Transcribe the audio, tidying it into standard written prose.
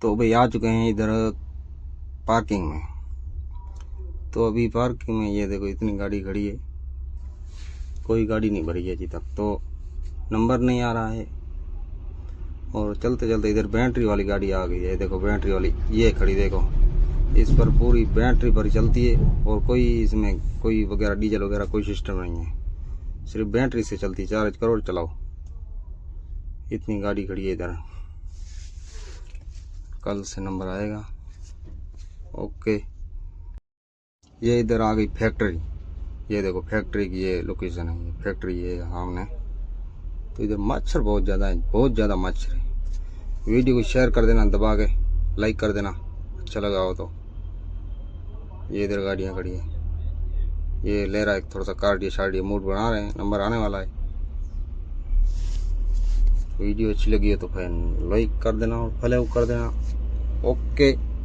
तो भाई आ चुके हैं इधर पार्किंग में। तो अभी पार्किंग में ये देखो इतनी गाड़ी खड़ी है, कोई गाड़ी नहीं भरी है अभी तक, तो नंबर नहीं आ रहा है। और चलते चलते इधर बैटरी वाली गाड़ी आ गई है, देखो बैटरी वाली ये खड़ी, देखो इस पर पूरी बैटरी पर चलती है और कोई इसमें कोई वगैरह डीजल वगैरह कोई सिस्टम नहीं है, सिर्फ बैटरी से चलती है। 4 करोड़ चलाओ, इतनी गाड़ी खड़ी है इधर। कल से नंबर आएगा। ओके, ये इधर आ गई फैक्ट्री, ये देखो फैक्ट्री की ये लोकेशन है, फैक्ट्री ये सामने। तो इधर मच्छर बहुत ज़्यादा है, बहुत ज़्यादा मच्छर है। वीडियो को शेयर कर देना, दबा के लाइक कर देना अच्छा लगा हो तो। ये इधर गाड़ियाँ खड़ी है, ये ले रहा है थोड़ा सा कार्डियो शार्डियो मूड बना रहे हैं, नंबर आने वाला है। वीडियो अच्छी लगी है तो फिर लाइक कर देना और फॉलो कर देना। ओके।